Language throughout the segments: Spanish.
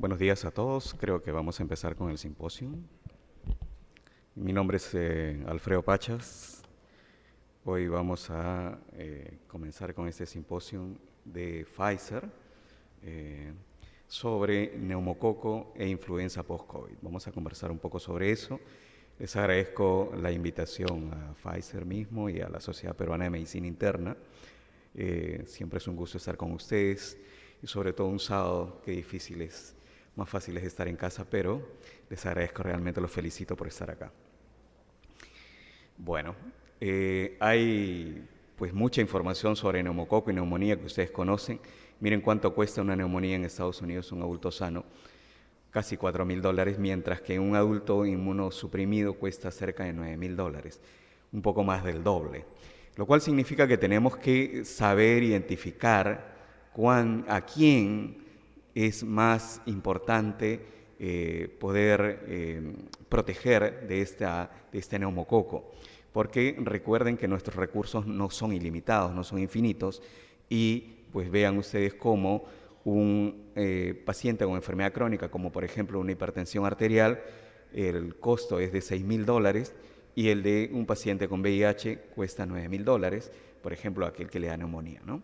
Buenos días a todos. Creo que vamos a empezar con el simposio. Mi nombre es Alfredo Pachas. Hoy vamos a comenzar con este simposio de Pfizer sobre neumococo e influenza post-COVID. Vamos a conversar un poco sobre eso. Les agradezco la invitación a Pfizer mismo y a la Sociedad Peruana de Medicina Interna. Siempre es un gusto estar con ustedes y sobre todo un sábado, qué difícil es. Más fácil es estar en casa, pero les agradezco realmente, los felicito por estar acá. Bueno, hay pues mucha información sobre neumococo y neumonía que ustedes conocen. Miren cuánto cuesta una neumonía en Estados Unidos, un adulto sano, casi $4.000, mientras que un adulto inmunosuprimido cuesta cerca de $9.000, un poco más del doble. Lo cual significa que tenemos que saber identificar a quién es más importante poder proteger de este neumococo, porque recuerden que nuestros recursos no son ilimitados, no son infinitos, y pues vean ustedes cómo un paciente con enfermedad crónica, como por ejemplo una hipertensión arterial, el costo es de $6.000, y el de un paciente con VIH cuesta $9.000, por ejemplo, aquel que le da neumonía, ¿no?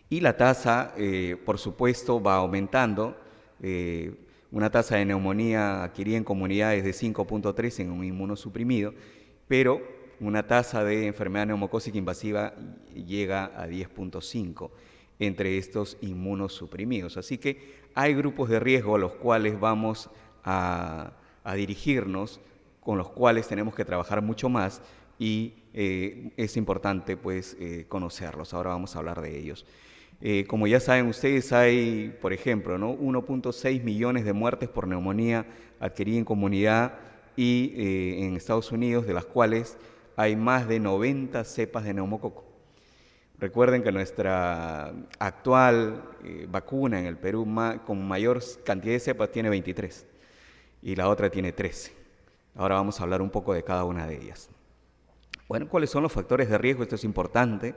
Y la tasa, por supuesto, va aumentando. Una tasa de neumonía adquirida en comunidades de 5.3 en un inmunosuprimido, pero una tasa de enfermedad neumocócica invasiva llega a 10.5 entre estos inmunosuprimidos. Así que hay grupos de riesgo a los cuales vamos a dirigirnos, con los cuales tenemos que trabajar mucho más, y es importante pues conocerlos. Ahora vamos a hablar de ellos. Como ya saben ustedes, hay, por ejemplo, ¿no? 1.6 millones de muertes por neumonía adquirida en comunidad y en Estados Unidos, de las cuales hay más de 90 cepas de neumococo. Recuerden que nuestra actual vacuna en el Perú con mayor cantidad de cepas tiene 23 y la otra tiene 13. Ahora vamos a hablar un poco de cada una de ellas. Bueno, ¿cuáles son los factores de riesgo? Esto es importante.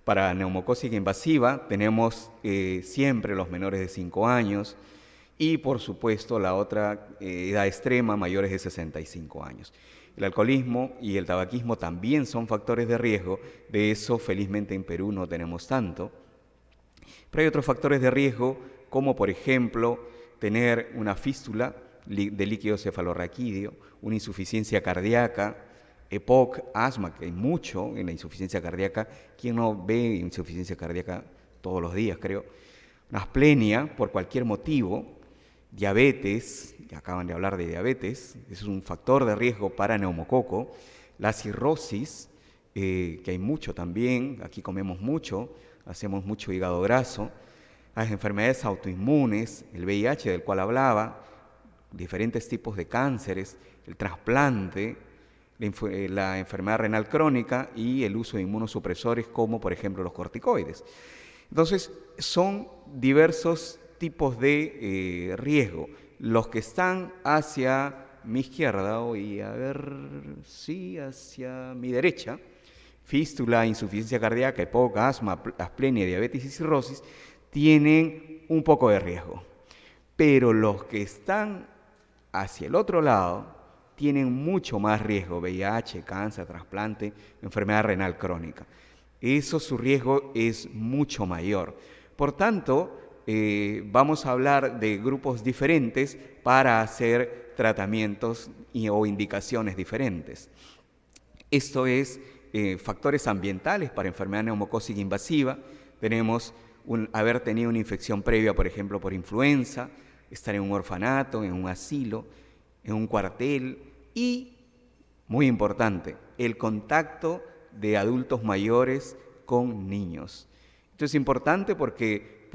Para neumocócica invasiva tenemos siempre los menores de 5 años y por supuesto la otra edad extrema, mayores de 65 años. El alcoholismo y el tabaquismo también son factores de riesgo, de eso felizmente en Perú no tenemos tanto. Pero hay otros factores de riesgo como por ejemplo tener una fístula de líquido cefalorraquídeo, una insuficiencia cardíaca, EPOC, asma, que hay mucho en la insuficiencia cardíaca. ¿Quién no ve insuficiencia cardíaca todos los días, creo? Una asplenia por cualquier motivo, diabetes, ya acaban de hablar de diabetes, ese es un factor de riesgo para neumococo, la cirrosis, que hay mucho también, aquí comemos mucho, hacemos mucho hígado graso, las enfermedades autoinmunes, el VIH del cual hablaba, diferentes tipos de cánceres, el trasplante, la enfermedad renal crónica y el uso de inmunosupresores como por ejemplo los corticoides. Entonces son diversos tipos de riesgo. Los que están hacia mi izquierda, hacia mi derecha, fístula, insuficiencia cardíaca, EPOC, asma, asplenia, diabetes y cirrosis, tienen un poco de riesgo. Pero los que están hacia el otro lado tienen mucho más riesgo: VIH, cáncer, trasplante, enfermedad renal crónica. Su riesgo es mucho mayor. Por tanto, vamos a hablar de grupos diferentes para hacer tratamientos o indicaciones diferentes. Esto es factores ambientales para enfermedad neumocócica invasiva. Tenemos haber tenido una infección previa, por ejemplo, por influenza, estar en un orfanato, en un asilo, en un cuartel y, muy importante, el contacto de adultos mayores con niños. Esto es importante porque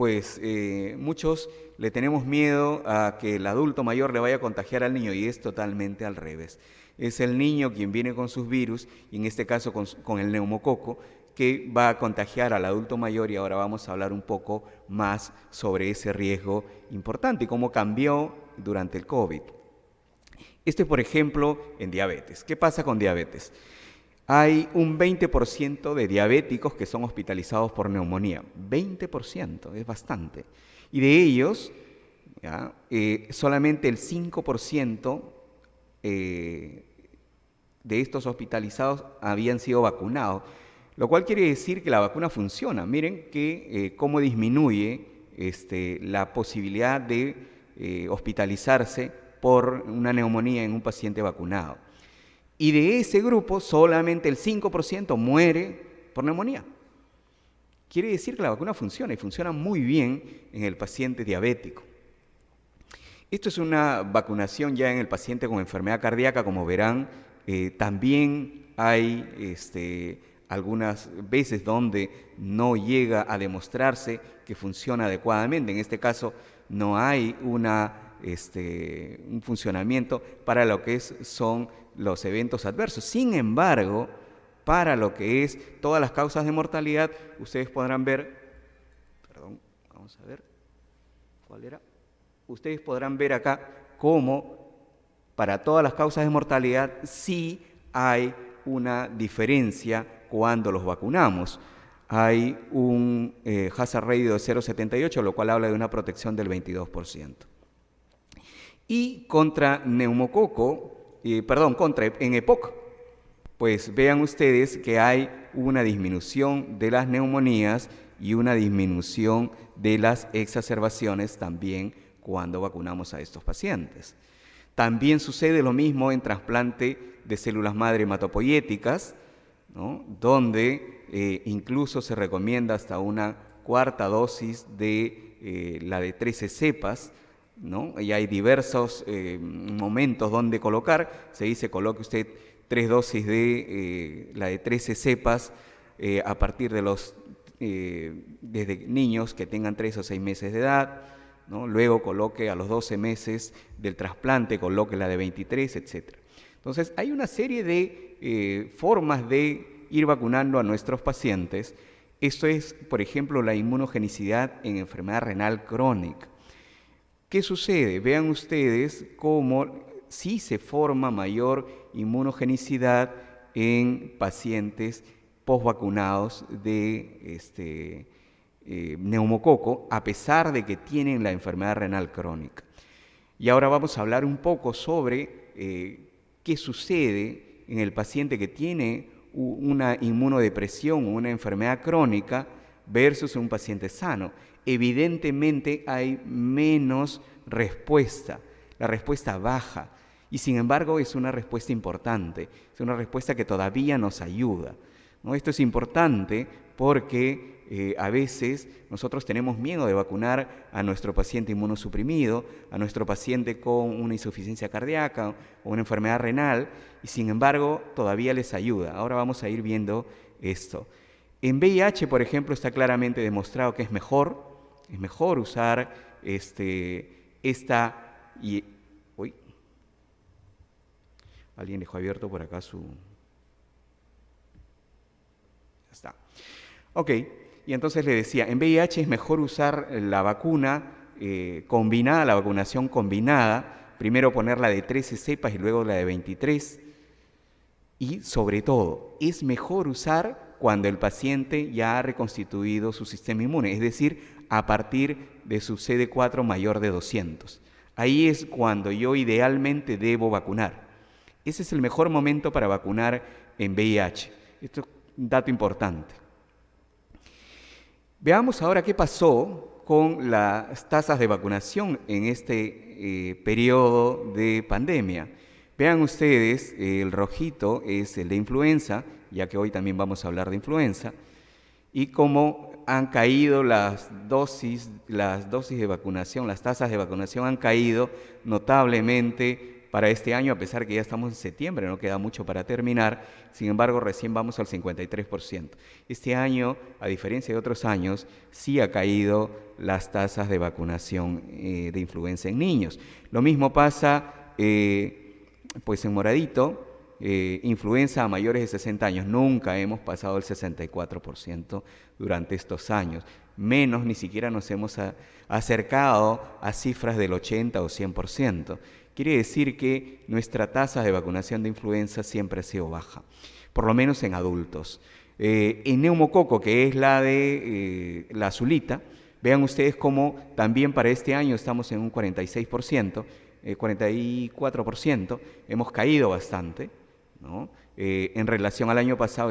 muchos le tenemos miedo a que el adulto mayor le vaya a contagiar al niño, y es totalmente al revés. Es el niño quien viene con sus virus, y en este caso con el neumococo, que va a contagiar al adulto mayor, y ahora vamos a hablar un poco más sobre ese riesgo importante y cómo cambió durante el COVID. Por ejemplo, en diabetes. ¿Qué pasa con diabetes? Hay un 20% de diabéticos que son hospitalizados por neumonía. 20%, es bastante. Y de ellos, ¿ya? Solamente el 5% de estos hospitalizados habían sido vacunados, lo cual quiere decir que la vacuna funciona. Miren que cómo disminuye la posibilidad de hospitalizarse por una neumonía en un paciente vacunado. Y de ese grupo, solamente el 5% muere por neumonía. Quiere decir que la vacuna funciona y funciona muy bien en el paciente diabético. Esto es una vacunación ya en el paciente con enfermedad cardíaca, como verán. También hay algunas veces donde no llega a demostrarse que funciona adecuadamente. En este caso no hay un funcionamiento para lo que son los eventos adversos. Sin embargo, para lo que es todas las causas de mortalidad, ustedes podrán ver, perdón, vamos a ver, ¿cuál era? Ustedes podrán ver acá cómo para todas las causas de mortalidad sí hay una diferencia cuando los vacunamos. Hay un hazard ratio de 0,78, lo cual habla de una protección del 22%. Y contra neumococo, en EPOC, pues vean ustedes que hay una disminución de las neumonías y una disminución de las exacerbaciones también cuando vacunamos a estos pacientes. También sucede lo mismo en trasplante de células madre hematopoyéticas, ¿no? Donde incluso se recomienda hasta una cuarta dosis de la de 13 cepas, ¿no? Y hay diversos momentos donde colocar. Se dice coloque usted 3 dosis de la de 13 cepas a partir de desde niños que tengan 3 o 6 meses de edad, ¿no? Luego coloque a los 12 meses del trasplante, coloque la de 23, etc. Entonces, hay una serie de formas de ir vacunando a nuestros pacientes. Esto es, por ejemplo, la inmunogenicidad en enfermedad renal crónica. ¿Qué sucede? Vean ustedes cómo sí se forma mayor inmunogenicidad en pacientes postvacunados de neumococo, a pesar de que tienen la enfermedad renal crónica. Y ahora vamos a hablar un poco sobre qué sucede en el paciente que tiene una inmunodepresión o una enfermedad crónica versus un paciente sano. Evidentemente hay menos respuesta, la respuesta baja, y sin embargo es una respuesta importante, es una respuesta que todavía nos ayuda, ¿no? Esto es importante porque a veces nosotros tenemos miedo de vacunar a nuestro paciente inmunosuprimido, a nuestro paciente con una insuficiencia cardíaca o una enfermedad renal, y sin embargo todavía les ayuda. Ahora vamos a ir viendo esto. En VIH, por ejemplo, está claramente demostrado que es mejor usar Uy, alguien dejó abierto por acá su... Ya está. Ok. Y entonces le decía, en VIH es mejor usar la vacuna combinada, la vacunación combinada, primero poner la de 13 cepas y luego la de 23. Y sobre todo, es mejor usar cuando el paciente ya ha reconstituido su sistema inmune, es decir, a partir de su CD4 mayor de 200. Ahí es cuando yo idealmente debo vacunar. Ese es el mejor momento para vacunar en VIH. Esto es un dato importante. Veamos ahora qué pasó con las tasas de vacunación en este periodo de pandemia. Vean ustedes, el rojito es el de influenza, ya que hoy también vamos a hablar de influenza, y cómo han caído las dosis de vacunación, las tasas de vacunación han caído notablemente para este año, a pesar que ya estamos en septiembre, no queda mucho para terminar. Sin embargo, recién vamos al 53%. Este año, a diferencia de otros años, sí ha caído las tasas de vacunación de influenza en niños. Lo mismo pasa pues en moradito, influenza a mayores de 60 años. Nunca hemos pasado el 64% durante estos años. Menos, ni siquiera nos hemos acercado a cifras del 80 o 100%. Quiere decir que nuestra tasa de vacunación de influenza siempre ha sido baja, por lo menos en adultos. En neumococo, que es la de la azulita, Vean ustedes cómo también para este año estamos en un 46%, 44%, hemos caído bastante, ¿no? En relación al año pasado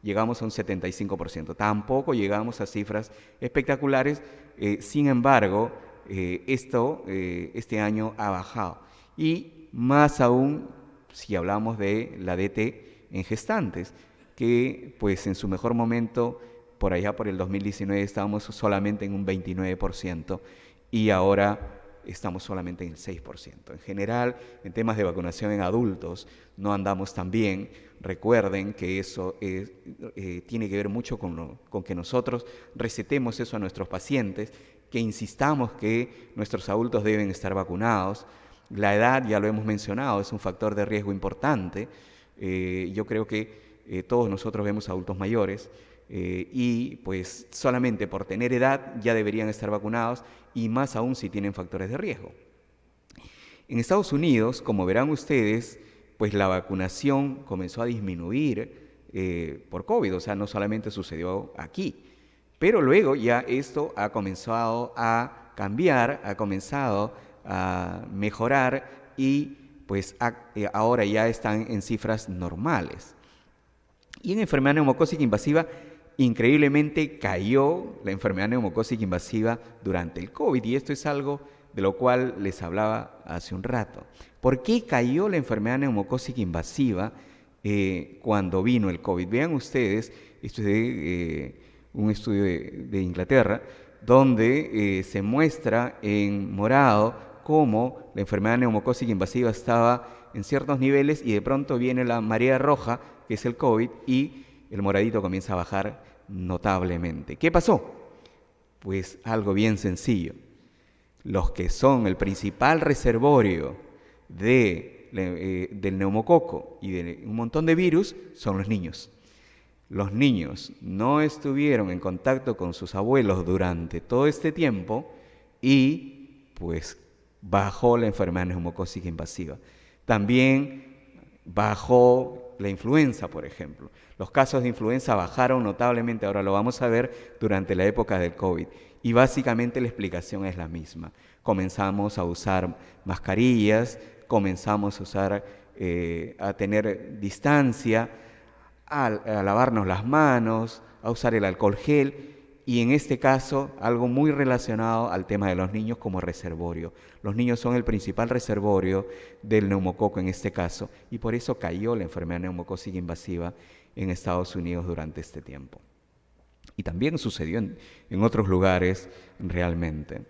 llegamos a un 75%. Tampoco llegamos a cifras espectaculares, sin embargo, este año ha bajado. Y más aún si hablamos de la DT en gestantes, que pues en su mejor momento, por allá por el 2019, estábamos solamente en un 29% y ahora estamos solamente en el 6%. En general, en temas de vacunación en adultos, no andamos tan bien. Recuerden que eso tiene que ver mucho con que nosotros recetemos eso a nuestros pacientes, que insistamos que nuestros adultos deben estar vacunados. La edad, ya lo hemos mencionado, es un factor de riesgo importante. Yo creo que todos nosotros vemos adultos mayores y pues solamente por tener edad ya deberían estar vacunados, y más aún si tienen factores de riesgo. En Estados Unidos, como verán ustedes, pues la vacunación comenzó a disminuir por COVID, o sea, no solamente sucedió aquí, pero luego ya esto ha comenzado a cambiar, ha comenzado a mejorar y pues ahora ya están en cifras normales. Y en enfermedad neumocócica invasiva, increíblemente cayó la enfermedad neumocócica invasiva durante el COVID, y esto es algo de lo cual les hablaba hace un rato. ¿Por qué cayó la enfermedad neumocócica invasiva cuando vino el COVID? Vean ustedes, esto es de un estudio de Inglaterra, donde se muestra en morado cómo la enfermedad neumocócica invasiva estaba en ciertos niveles y de pronto viene la marea roja, que es el COVID, y el moradito comienza a bajar notablemente. ¿Qué pasó? Pues algo bien sencillo. Los que son el principal reservorio del neumococo y de un montón de virus son los niños. Los niños no estuvieron en contacto con sus abuelos durante todo este tiempo y pues bajó la enfermedad neumocócica invasiva. También bajó la influenza, por ejemplo. Los casos de influenza bajaron notablemente, ahora lo vamos a ver, durante la época del COVID. Y básicamente la explicación es la misma. Comenzamos a usar mascarillas, comenzamos a tener distancia, a lavarnos las manos, a usar el alcohol gel, y en este caso algo muy relacionado al tema de los niños como reservorio. Los niños son el principal reservorio del neumococo en este caso, y por eso cayó la enfermedad neumocócica invasiva en Estados Unidos durante este tiempo. Y también sucedió en otros lugares realmente.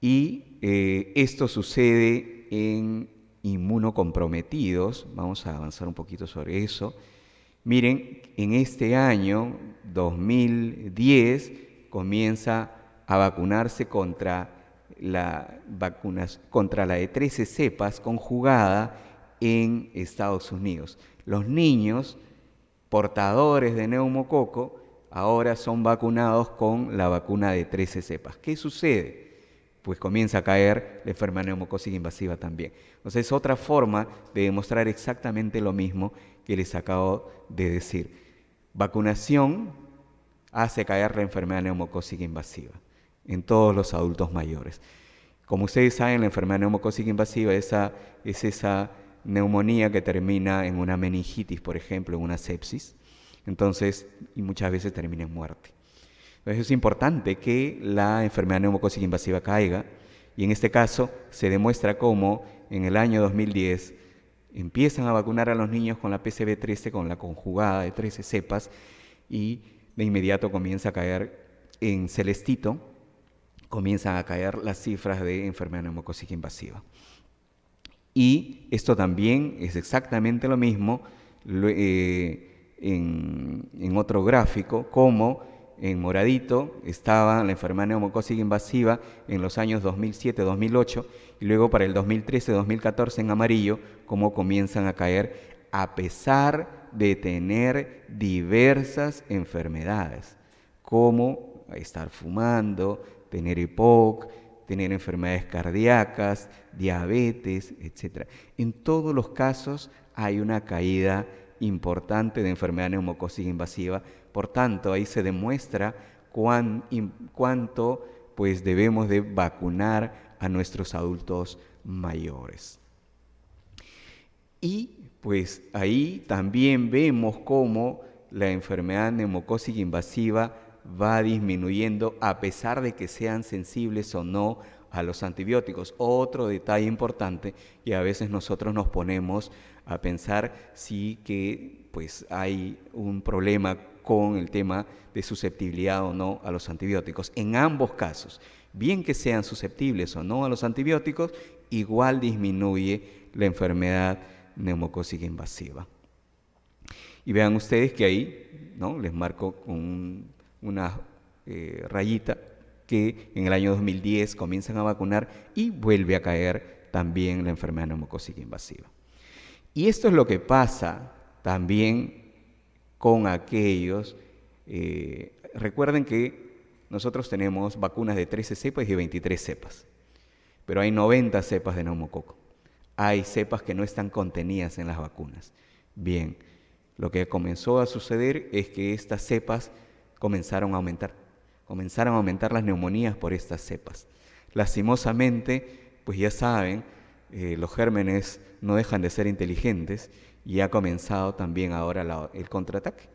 Y esto sucede en inmunocomprometidos. Vamos a avanzar un poquito sobre eso. Miren, en este año 2010 comienza a vacunarse contra la de 13 cepas conjugada en Estados Unidos. Los niños portadores de neumococo ahora son vacunados con la vacuna de 13 cepas. ¿Qué sucede? Pues comienza a caer la enfermedad neumocócica invasiva también. Entonces es otra forma de demostrar exactamente lo mismo que les acabo de decir. Vacunación hace caer la enfermedad neumocócica invasiva en todos los adultos mayores. Como ustedes saben, la enfermedad neumocócica invasiva es esa neumonía que termina en una meningitis, por ejemplo, en una sepsis. Entonces, y muchas veces termina en muerte. Entonces es importante que la enfermedad neumocócica invasiva caiga, y en este caso se demuestra cómo en el año 2010 empiezan a vacunar a los niños con la PCV13, con la conjugada de 13 cepas, y de inmediato comienza a caer en celestito, comienzan a caer las cifras de enfermedad neumocócica invasiva. Y esto también es exactamente lo mismo en otro gráfico, como en moradito estaba la enfermedad neumocócica invasiva en los años 2007-2008, y luego para el 2013-2014 en amarillo, cómo comienzan a caer a pesar de tener diversas enfermedades, como estar fumando, tener EPOC, tener enfermedades cardíacas, diabetes, etc. En todos los casos hay una caída importante de enfermedad neumocócica invasiva. Por tanto, ahí se demuestra cuánto pues debemos de vacunar a nuestros adultos mayores. Y pues ahí también vemos cómo la enfermedad neumocócica invasiva va disminuyendo a pesar de que sean sensibles o no a los antibióticos. Otro detalle importante, y a veces nosotros nos ponemos a pensar si que pues hay un problema con el tema de susceptibilidad o no a los antibióticos. En ambos casos, bien que sean susceptibles o no a los antibióticos, igual disminuye la enfermedad neumocócica invasiva. Y vean ustedes que ahí, ¿no?, les marco con una rayita que en el año 2010 comienzan a vacunar y vuelve a caer también la enfermedad neumocócica invasiva. Y esto es lo que pasa también con aquellos, recuerden que nosotros tenemos vacunas de 13 cepas y de 23 cepas, pero hay 90 cepas de neumococo. Hay cepas que no están contenidas en las vacunas. Bien, lo que comenzó a suceder es que estas cepas comenzaron a aumentar las neumonías por estas cepas. Lastimosamente, pues ya saben, los gérmenes no dejan de ser inteligentes y ha comenzado también ahora el contraataque.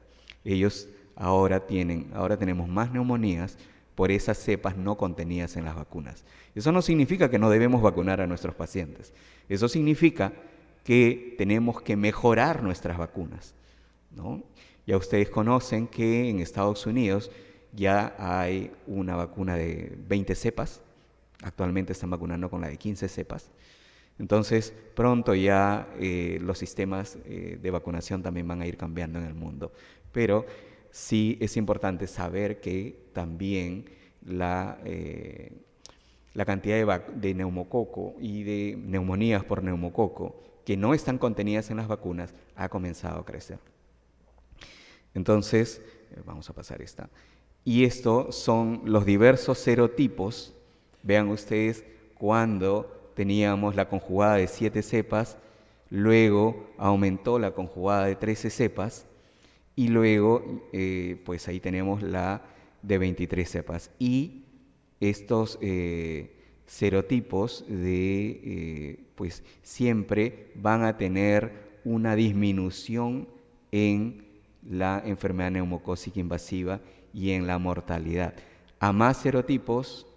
Ellos ahora tenemos más neumonías por esas cepas no contenidas en las vacunas. Eso no significa que no debemos vacunar a nuestros pacientes. Eso significa que tenemos que mejorar nuestras vacunas, ¿no? Ya ustedes conocen que en Estados Unidos ya hay una vacuna de 20 cepas. Actualmente están vacunando con la de 15 cepas. Entonces, pronto ya los sistemas de vacunación también van a ir cambiando en el mundo. Pero sí es importante saber que también la cantidad de neumococo y de neumonías por neumococo que no están contenidas en las vacunas ha comenzado a crecer. Entonces, vamos a pasar esta. Y estos son los diversos serotipos. Vean ustedes cuando teníamos la conjugada de 7 cepas, luego aumentó la conjugada de 13 cepas y luego pues ahí tenemos la de 23 cepas. Y estos serotipos pues siempre van a tener una disminución en la enfermedad neumocócica invasiva y en la mortalidad. A más serotipos,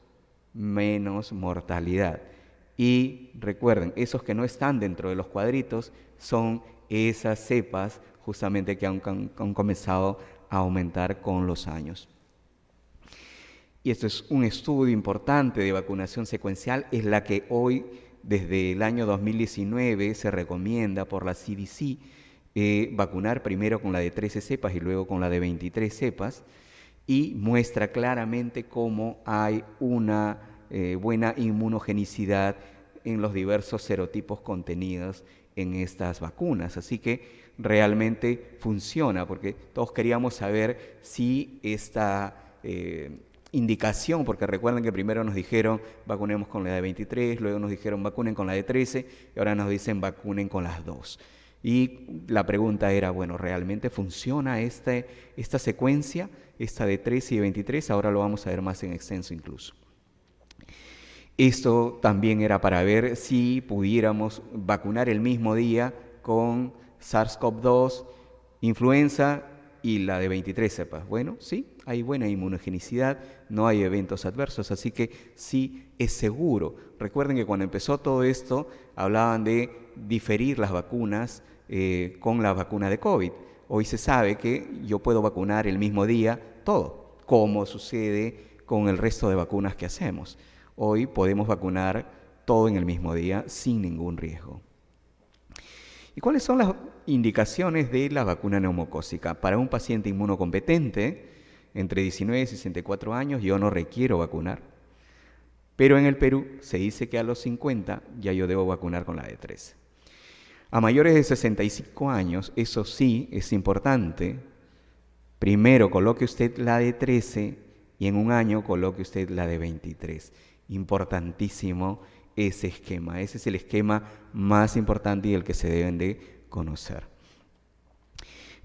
menos mortalidad. Y recuerden, esos que no están dentro de los cuadritos son esas cepas justamente que han comenzado a aumentar con los años. Y esto es un estudio importante de vacunación secuencial, es la que hoy, desde el año 2019, se recomienda por la CDC, vacunar primero con la de 13 cepas y luego con la de 23 cepas, y muestra claramente cómo hay una buena inmunogenicidad en los diversos serotipos contenidos en estas vacunas. Así que realmente funciona, porque todos queríamos saber si esta indicación, porque recuerden que primero nos dijeron vacunemos con la de 23, luego nos dijeron vacunen con la de 13 y ahora nos dicen vacunen con las dos. Y la pregunta era, bueno, ¿realmente funciona esta secuencia, esta de 13 y 23? Ahora lo vamos a ver más en extenso incluso. Esto también era para ver si pudiéramos vacunar el mismo día con SARS-CoV-2, influenza y la de 23 cepas. Bueno, sí, hay buena inmunogenicidad, no hay eventos adversos, así que sí es seguro. Recuerden que cuando empezó todo esto, hablaban de diferir las vacunas con la vacuna de COVID. Hoy se sabe que yo puedo vacunar el mismo día todo, como sucede con el resto de vacunas que hacemos. Hoy podemos vacunar todo en el mismo día sin ningún riesgo. ¿Y cuáles son las indicaciones de la vacuna neumocócica? Para un paciente inmunocompetente, entre 19 y 64 años, yo no requiero vacunar. Pero en el Perú se dice que a los 50 ya yo debo vacunar con la de 13. A mayores de 65 años, eso sí es importante. Primero coloque usted la de 13 y en un año coloque usted la de 23. Importantísimo ese esquema. Ese es el esquema más importante y el que se deben de conocer.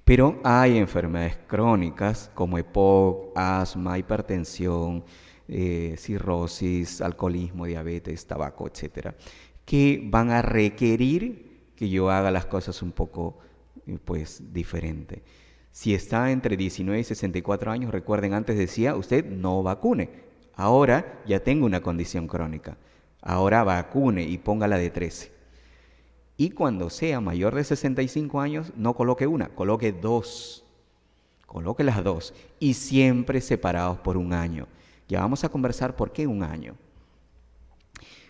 Pero hay enfermedades crónicas como EPOC, asma, hipertensión, cirrosis, alcoholismo, diabetes, tabaco, etcétera, que van a requerir que yo haga las cosas un poco pues diferente. Si está entre 19 y 64 años, recuerden, antes decía, usted no vacune. Ahora ya tengo una condición crónica. Ahora vacune y póngala de 13. Y cuando sea mayor de 65 años, no coloque una, coloque dos. Coloque las dos. Y siempre separados por un año. Ya vamos a conversar por qué un año.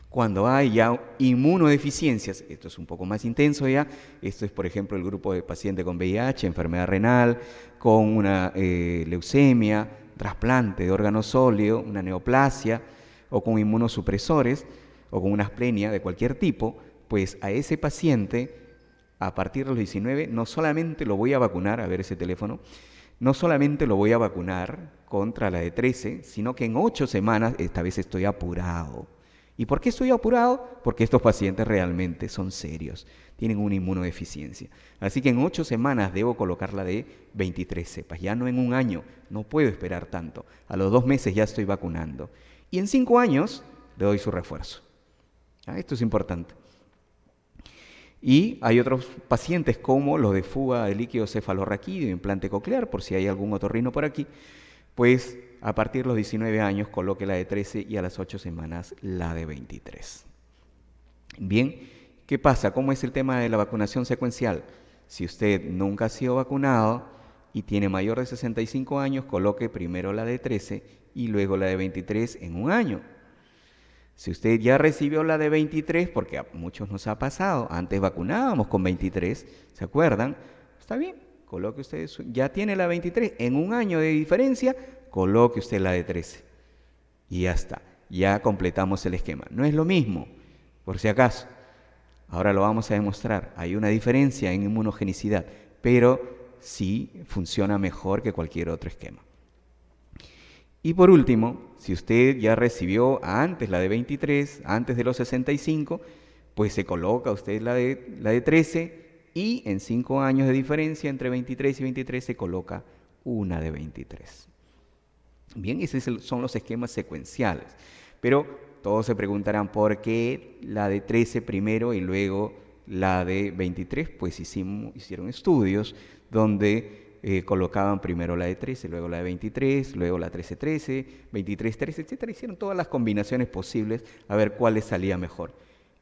Cuando hay ya inmunodeficiencias, esto es un poco más intenso ya, esto es por ejemplo el grupo de pacientes con VIH, enfermedad renal, con una leucemia, trasplante de órgano sólido, una neoplasia, o con inmunosupresores, o con una asplenia de cualquier tipo, pues a ese paciente, a partir de los 19, no solamente lo voy a vacunar, a ver ese teléfono, no solamente lo voy a vacunar contra la de 13, sino que en 8 semanas, esta vez estoy apurado. ¿Y por qué estoy apurado? Porque estos pacientes realmente son serios, tienen una inmunodeficiencia. Así que en 8 semanas debo colocar la de 23 cepas, ya no en un año, no puedo esperar tanto. A los 2 meses ya estoy vacunando. Y en 5 años le doy su refuerzo. Esto es importante. Y hay otros pacientes como los de fuga de líquido cefalorraquídeo, implante coclear, por si hay algún otorrino por aquí, pues a partir de los 19 años coloque la de 13 y a las 8 semanas la de 23. Bien, ¿qué pasa? ¿Cómo es el tema de la vacunación secuencial? Si usted nunca ha sido vacunado y tiene mayor de 65 años, coloque primero la de 13 y luego la de 23 en un año. Si usted ya recibió la de 23, porque a muchos nos ha pasado, antes vacunábamos con 23, ¿se acuerdan? Está bien, coloque usted, ya tiene la 23, en un año de diferencia, coloque usted la de 13. Y ya está, ya completamos el esquema. No es lo mismo, por si acaso. Ahora lo vamos a demostrar. Hay una diferencia en inmunogenicidad, pero sí funciona mejor que cualquier otro esquema. Y por último, si usted ya recibió antes la de 23, antes de los 65, pues se coloca usted la de 13 y en 5 años de diferencia entre 23 y 23 se coloca una de 23. Bien, esos son los esquemas secuenciales. Pero todos se preguntarán por qué la de 13 primero y luego la de 23, pues hicieron estudios donde colocaban primero la de 13, luego la de 23, luego la 13-13, 23-13, etcétera. Hicieron todas las combinaciones posibles a ver cuál les salía mejor.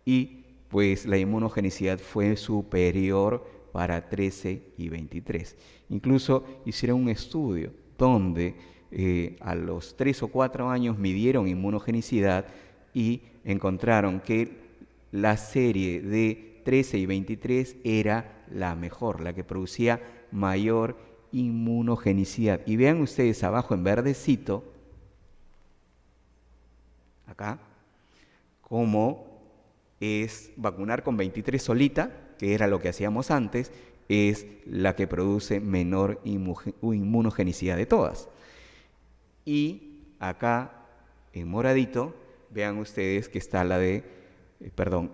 Y pues la inmunogenicidad fue superior para 13 y 23. Incluso hicieron un estudio donde a los 3 o 4 años midieron inmunogenicidad y encontraron que la serie de 13 y 23 era la mejor, la que producía mayor inmunogenicidad. Y vean ustedes abajo en verdecito, acá, cómo es vacunar con 23 solita, que era lo que hacíamos antes, es la que produce menor inmunogenicidad de todas. Y acá, en moradito, vean ustedes que está la de,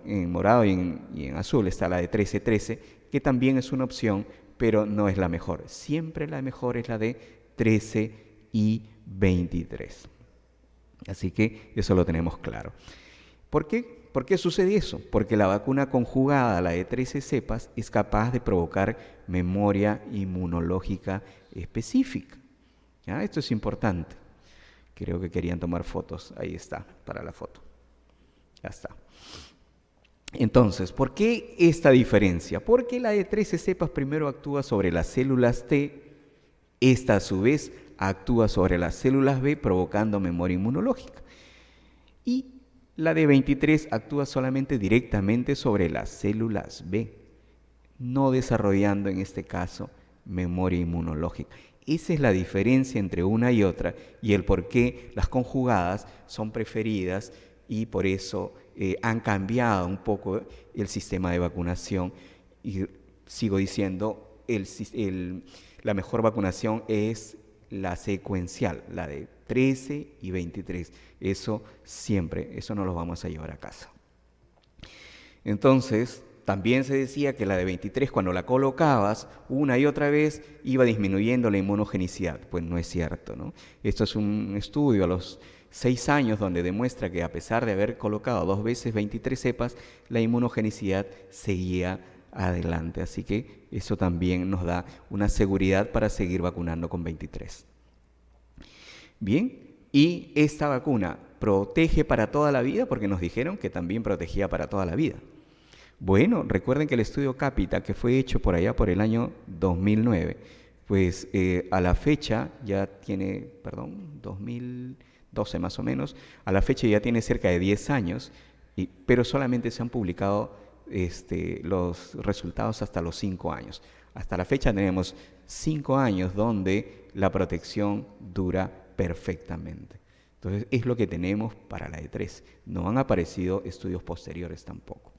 en morado y en azul está la de 13-13, que también es una opción, pero no es la mejor. Siempre la mejor es la de 13 y 23. Así que eso lo tenemos claro. ¿Por qué? ¿Por qué sucede eso? Porque la vacuna conjugada, la de 13 cepas, es capaz de provocar memoria inmunológica específica. ¿Ya? Esto es importante. Creo que querían tomar fotos. Ahí está, para la foto. Ya está. Entonces, ¿por qué esta diferencia? Porque la de 13 cepas primero actúa sobre las células T, esta a su vez actúa sobre las células B provocando memoria inmunológica. Y la de 23 actúa solamente directamente sobre las células B, no desarrollando en este caso memoria inmunológica. Esa es la diferencia entre una y otra y el por qué las conjugadas son preferidas y por eso han cambiado un poco el sistema de vacunación. Y sigo diciendo, la mejor vacunación es la secuencial, la de 13 y 23. Eso siempre, eso no lo vamos a llevar a casa. Entonces, También se decía que la de 23, cuando la colocabas una y otra vez, iba disminuyendo la inmunogenicidad. Pues no es cierto, ¿no? Esto es un estudio a los 6 años donde demuestra que a pesar de haber colocado 2 veces 23 cepas, la inmunogenicidad seguía adelante. Así que eso también nos da una seguridad para seguir vacunando con 23. Bien, y esta vacuna protege para toda la vida porque nos dijeron que también protegía para toda la vida. Bueno, recuerden que el estudio Capita, que fue hecho por allá por el año 2009, pues a la fecha ya tiene, 2012 más o menos, a la fecha ya tiene cerca de 10 años, pero solamente se han publicado los resultados hasta los 5 años. Hasta la fecha tenemos 5 años donde la protección dura perfectamente. Entonces es lo que tenemos para la de 3. No han aparecido estudios posteriores tampoco.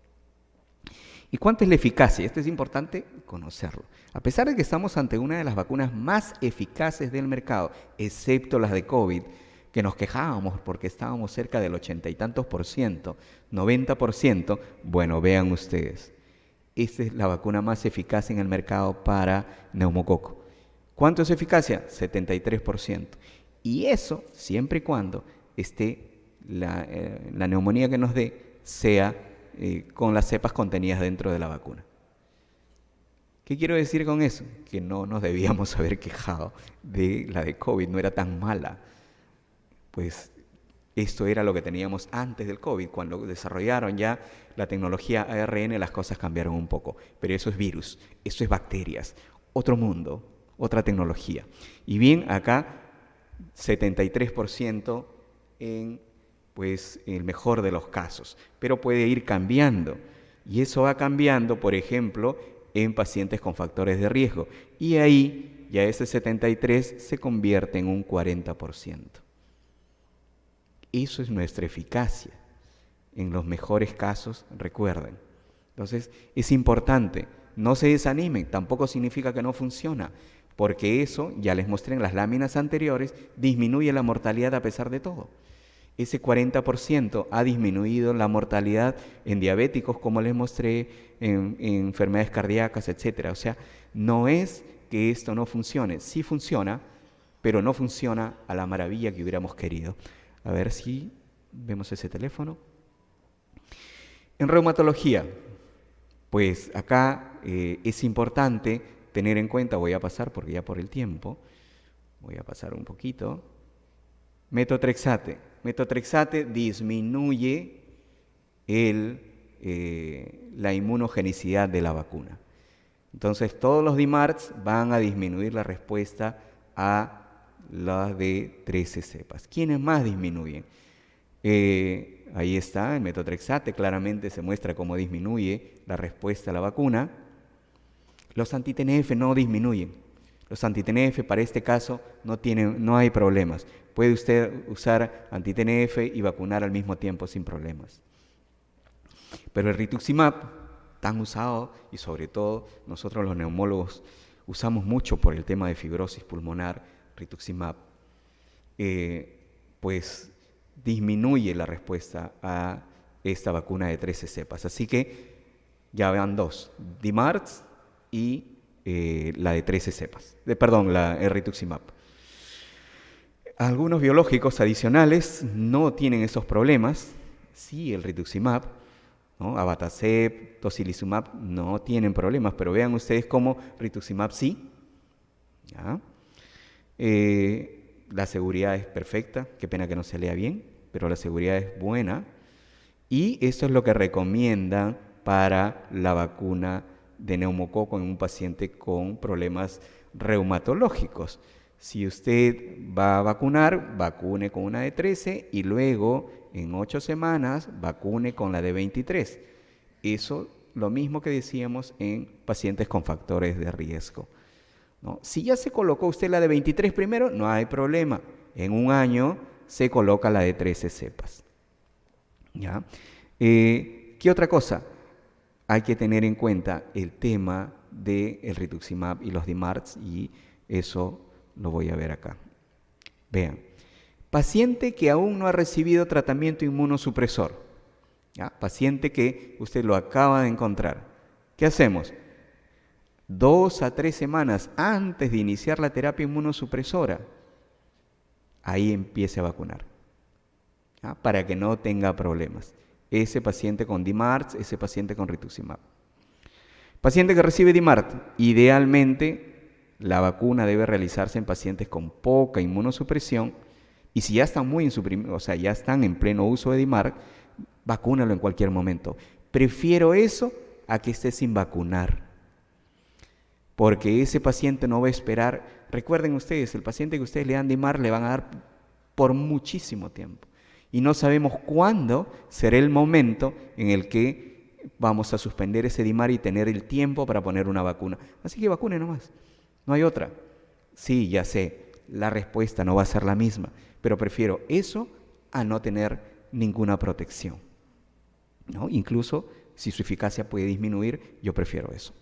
¿Y cuánto es la eficacia? Esto es importante conocerlo. A pesar de que estamos ante una de las vacunas más eficaces del mercado, excepto las de COVID, que nos quejábamos porque estábamos cerca del 80 y tantos por ciento, 90%, bueno, vean ustedes, esta es la vacuna más eficaz en el mercado para neumococo. ¿Cuánto es eficacia? 73%. Y eso siempre y cuando la neumonía que nos dé sea con las cepas contenidas dentro de la vacuna. ¿Qué quiero decir con eso? Que no nos debíamos haber quejado de la de COVID, no era tan mala. Pues esto era lo que teníamos antes del COVID. Cuando desarrollaron ya la tecnología ARN, las cosas cambiaron un poco. Pero eso es virus, eso es bacterias, otro mundo, otra tecnología. Y bien, acá 73% en pues el mejor de los casos, pero puede ir cambiando. Y eso va cambiando, por ejemplo, en pacientes con factores de riesgo. Y ahí ya ese 73 se convierte en un 40%. Eso es nuestra eficacia. En los mejores casos, recuerden. Entonces, es importante. No se desanimen, tampoco significa que no funciona, porque eso, ya les mostré en las láminas anteriores, disminuye la mortalidad a pesar de todo. Ese 40% ha disminuido la mortalidad en diabéticos, como les mostré, en enfermedades cardíacas, etc. O sea, no es que esto no funcione. Sí funciona, pero no funciona a la maravilla que hubiéramos querido. A ver si vemos ese teléfono. En reumatología, pues acá es importante tener en cuenta, voy a pasar porque ya por el tiempo, voy a pasar un poquito. Metotrexate. Metotrexate disminuye la inmunogenicidad de la vacuna. Entonces, todos los DMARDs van a disminuir la respuesta a las de 13 cepas. ¿Quiénes más disminuyen? Ahí está, el metotrexate claramente se muestra cómo disminuye la respuesta a la vacuna. Los anti-TNF no disminuyen. Los anti-TNF para este caso no hay problemas. Puede usted usar anti-TNF y vacunar al mismo tiempo sin problemas. Pero el rituximab, tan usado, y sobre todo nosotros los neumólogos usamos mucho por el tema de fibrosis pulmonar, rituximab, pues disminuye la respuesta a esta vacuna de 13 cepas. Así que ya vean dos, DMARDs y la de 13 cepas. El rituximab. Algunos biológicos adicionales no tienen esos problemas. Sí, el rituximab, ¿no? Abatacept, tocilizumab no tienen problemas, pero vean ustedes cómo rituximab sí. ¿Ya? La seguridad es perfecta, qué pena que no se lea bien, pero la seguridad es buena. Y esto es lo que recomiendan para la vacuna de neumococo en un paciente con problemas reumatológicos. Si usted va a vacunar, vacune con una de 13 y luego en 8 semanas vacune con la de 23. Eso lo mismo que decíamos en pacientes con factores de riesgo, ¿no? Si ya se colocó usted la de 23 primero, no hay problema. En un año se coloca la de 13 cepas. ¿Ya? ¿Qué otra cosa? Hay que tener en cuenta el tema del rituximab y los DMARDs, y eso lo voy a ver acá. Vean, paciente que aún no ha recibido tratamiento inmunosupresor, ¿ya? Paciente que usted lo acaba de encontrar, ¿Qué hacemos? 2 a 3 semanas antes de iniciar la terapia inmunosupresora, ahí empiece a vacunar, ¿ah? Para que no tenga problemas. Ese paciente con DMARD, ese paciente con rituximab. Paciente que recibe DMARD, idealmente la vacuna debe realizarse en pacientes con poca inmunosupresión, y si ya están ya están en pleno uso de DMARD, vacúnalo en cualquier momento. Prefiero eso a que esté sin vacunar, porque ese paciente no va a esperar. Recuerden ustedes, el paciente que ustedes le dan DMARD le van a dar por muchísimo tiempo, y no sabemos cuándo será el momento en el que vamos a suspender ese DMARD y tener el tiempo para poner una vacuna. Así que vacune nomás, no hay otra. Sí, ya sé, la respuesta no va a ser la misma, pero prefiero eso a no tener ninguna protección, ¿no? Incluso si su eficacia puede disminuir, yo prefiero eso.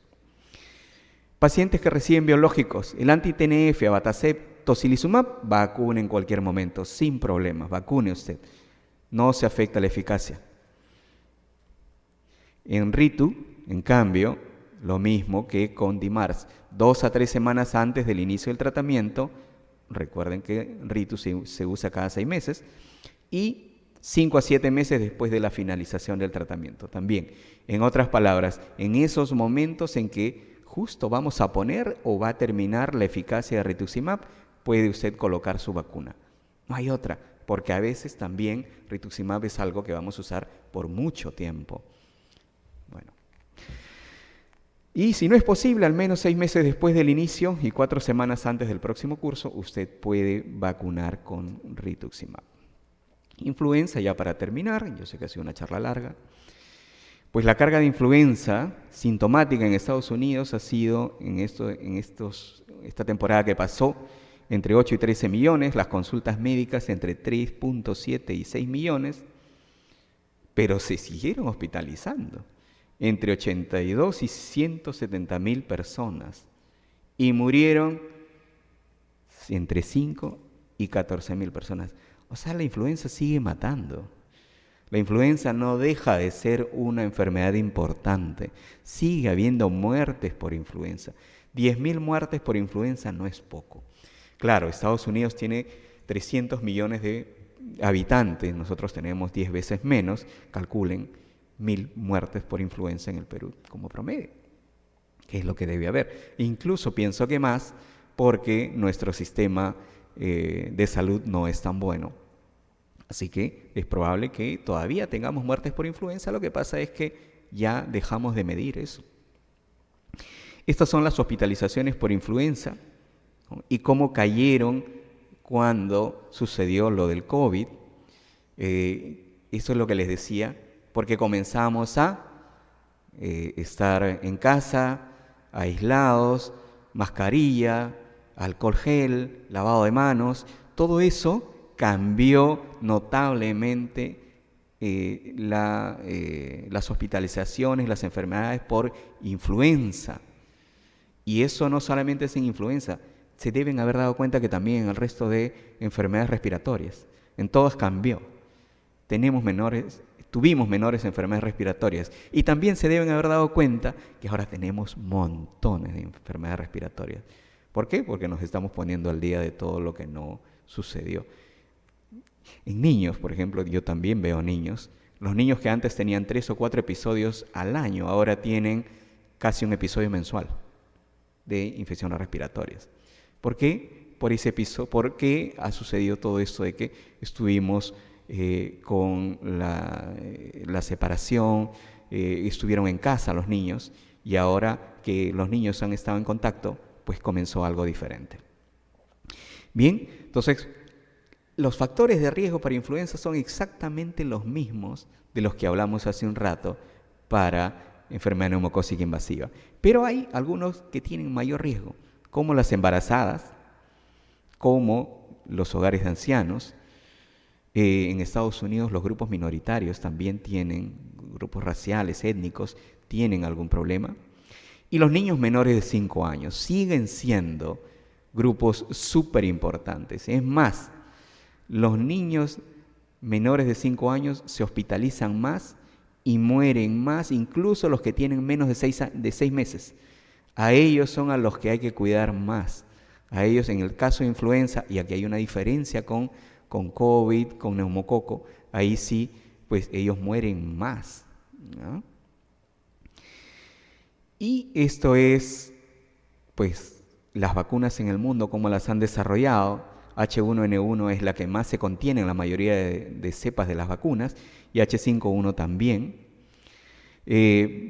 Pacientes que reciben biológicos, el anti-TNF, abatacept, tocilizumab, vacune en cualquier momento, sin problemas, vacune usted. No se afecta la eficacia. En Ritu, en cambio, lo mismo que con DMARD, 2 a 3 semanas antes del inicio del tratamiento, recuerden que Ritu se usa cada 6 meses, y 5 a 7 meses después de la finalización del tratamiento también. En otras palabras, en esos momentos en que justo vamos a poner o va a terminar la eficacia de rituximab, puede usted colocar su vacuna. No hay otra, porque a veces también rituximab es algo que vamos a usar por mucho tiempo. Bueno. Y si no es posible, al menos 6 meses después del inicio y 4 semanas antes del próximo curso, usted puede vacunar con rituximab. Influenza, ya para terminar, yo sé que ha sido una charla larga, pues la carga de influenza sintomática en Estados Unidos ha sido, esta temporada que pasó, entre 8 y 13 millones, las consultas médicas entre 3.7 y 6 millones, pero se siguieron hospitalizando entre 82 y 170 mil personas, y murieron entre 5 y 14 mil personas. O sea, la influenza sigue matando. La influenza no deja de ser una enfermedad importante. Sigue habiendo muertes por influenza. 10.000 muertes por influenza no es poco. Claro, Estados Unidos tiene 300 millones de habitantes. Nosotros tenemos 10 veces menos. Calculen 1.000 muertes por influenza en el Perú como promedio, que es lo que debe haber. Incluso pienso que más, porque nuestro sistema de salud no es tan bueno. Así que es probable que todavía tengamos muertes por influenza. Lo que pasa es que ya dejamos de medir eso. Estas son las hospitalizaciones por influenza, ¿no? Y cómo cayeron cuando sucedió lo del COVID. Eso es lo que les decía, porque comenzamos a estar en casa, aislados, mascarilla, alcohol gel, lavado de manos. Todo eso cambió notablemente las hospitalizaciones, las enfermedades por influenza. Y eso no solamente es en influenza, se deben haber dado cuenta que también en el resto de enfermedades respiratorias, en todas cambió. Tuvimos menores enfermedades respiratorias, y también se deben haber dado cuenta que ahora tenemos montones de enfermedades respiratorias. ¿Por qué? Porque nos estamos poniendo al día de todo lo que no sucedió. En niños, por ejemplo, yo también veo niños. Los niños que antes tenían 3 o 4 episodios al año, ahora tienen casi un episodio mensual de infecciones respiratorias. ¿Por qué? ¿Por qué ha sucedido todo esto de que estuvimos con la separación, estuvieron en casa los niños, y ahora que los niños han estado en contacto, pues comenzó algo diferente? Bien, entonces, los factores de riesgo para influenza son exactamente los mismos de los que hablamos hace un rato para enfermedad neumocócica invasiva. Pero hay algunos que tienen mayor riesgo, como las embarazadas, como los hogares de ancianos. En Estados Unidos los grupos minoritarios también tienen, grupos raciales, étnicos, tienen algún problema. Y los niños menores de 5 años siguen siendo grupos súper importantes. Es más, los niños menores de 5 años se hospitalizan más y mueren más incluso los que tienen menos de 6 meses. A ellos son a los que hay que cuidar más. A ellos, en el caso de influenza, y aquí hay una diferencia con COVID, con neumococo, ahí sí, pues ellos mueren más, ¿no? Y esto es, pues, las vacunas en el mundo, cómo las han desarrollado. H1N1 es la que más se contiene en la mayoría de cepas de las vacunas, y H5N1 también.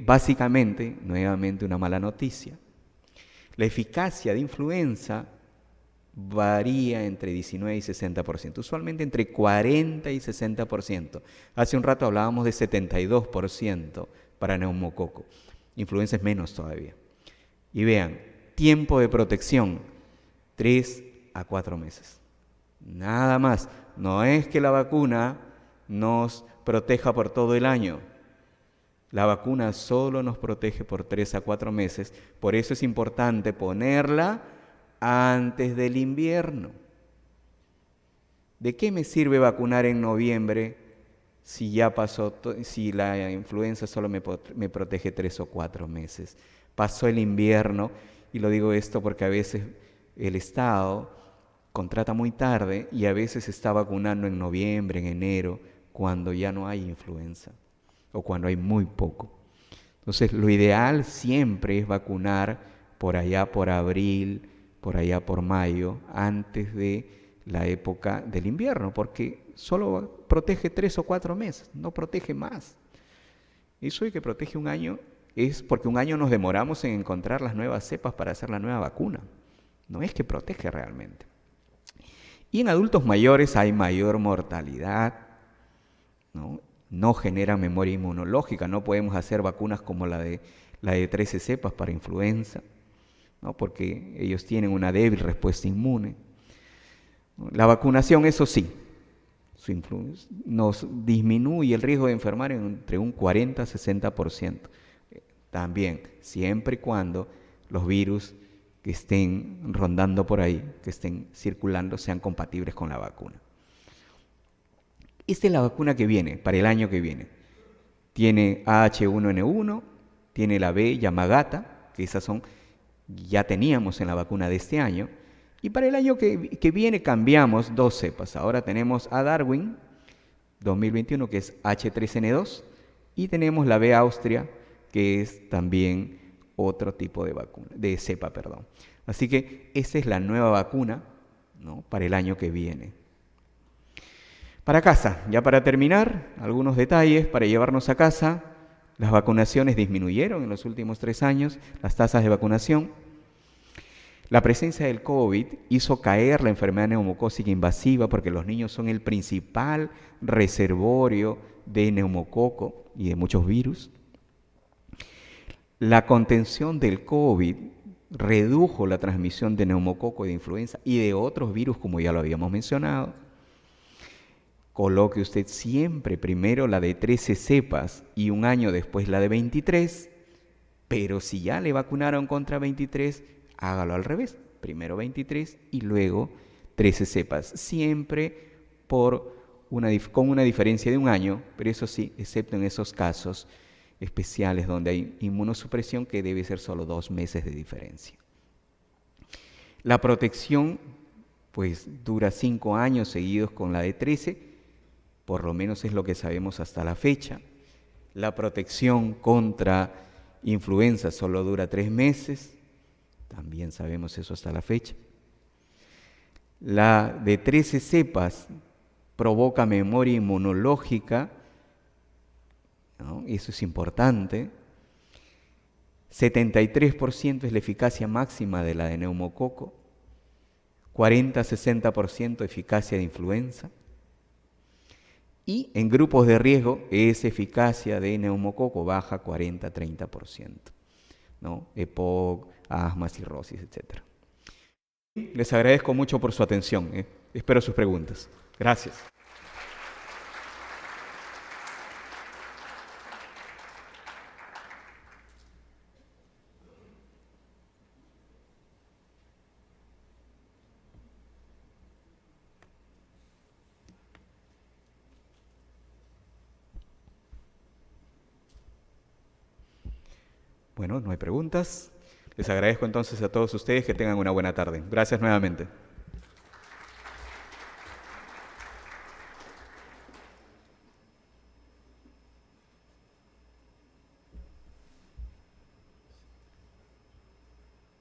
Básicamente, nuevamente una mala noticia. La eficacia de influenza varía entre 19 y 60%, usualmente entre 40 y 60%. Hace un rato hablábamos de 72% para neumococo. Influenza es menos todavía. Y vean, tiempo de protección, 3 a 4 meses. Nada más. No es que la vacuna nos proteja por todo el año. La vacuna solo nos protege por 3 a 4 meses. Por eso es importante ponerla antes del invierno. ¿De qué me sirve vacunar en noviembre si ya pasó, si la influenza solo me protege 3 o 4 meses? Pasó el invierno, y lo digo esto porque a veces el Estado contrata muy tarde y a veces está vacunando en noviembre, en enero, cuando ya no hay influenza o cuando hay muy poco. Entonces, lo ideal siempre es vacunar por allá por abril, por allá por mayo, antes de la época del invierno, porque solo protege 3 o 4 meses, no protege más. Eso de que protege un año es porque un año nos demoramos en encontrar las nuevas cepas para hacer la nueva vacuna. No es que protege realmente. Y en adultos mayores hay mayor mortalidad, ¿no? No genera memoria inmunológica, no podemos hacer vacunas como la de 13 cepas para influenza, ¿no? Porque ellos tienen una débil respuesta inmune. La vacunación, eso sí, nos disminuye el riesgo de enfermar entre un 40 a 60%. También, siempre y cuando los virus que estén rondando por ahí, que estén circulando, sean compatibles con la vacuna. Esta es la vacuna que viene, para el año que viene. Tiene H1N1, tiene la B Yamagata, que esas ya teníamos en la vacuna de este año. Y para el año que viene cambiamos 2 cepas. Ahora tenemos a Darwin 2021, que es H3N2, y tenemos la B Austria, que es también otro tipo de vacuna, de cepa, perdón. Así que esa es la nueva vacuna, ¿no?, para el año que viene. Para casa, ya para terminar, algunos detalles para llevarnos a casa. Las vacunaciones disminuyeron en los últimos 3 años, las tasas de vacunación. La presencia del COVID hizo caer la enfermedad neumocócica invasiva porque los niños son el principal reservorio de neumococo y de muchos virus. La contención del COVID redujo la transmisión de neumococo y de influenza y de otros virus, como ya lo habíamos mencionado. Coloque usted siempre primero la de 13 cepas y un año después la de 23, pero si ya le vacunaron contra 23, hágalo al revés. Primero 23 y luego 13 cepas, siempre con una diferencia de un año, pero eso sí, excepto en esos casos especiales donde hay inmunosupresión, que debe ser solo 2 meses de diferencia. La protección pues dura 5 años seguidos con la de 13, por lo menos es lo que sabemos hasta la fecha. La protección contra influenza solo dura 3 meses, también sabemos eso hasta la fecha. La de 13 cepas provoca memoria inmunológica, ¿no? Eso es importante. 73% es la eficacia máxima de la de neumococo, 40-60% eficacia de influenza. Y en grupos de riesgo, esa eficacia de neumococo baja 40-30%, ¿no? EPOC, asma, cirrosis, etc. Les agradezco mucho por su atención. Espero sus preguntas. Gracias. Bueno, no hay preguntas. Les agradezco entonces a todos ustedes que tengan una buena tarde. Gracias nuevamente.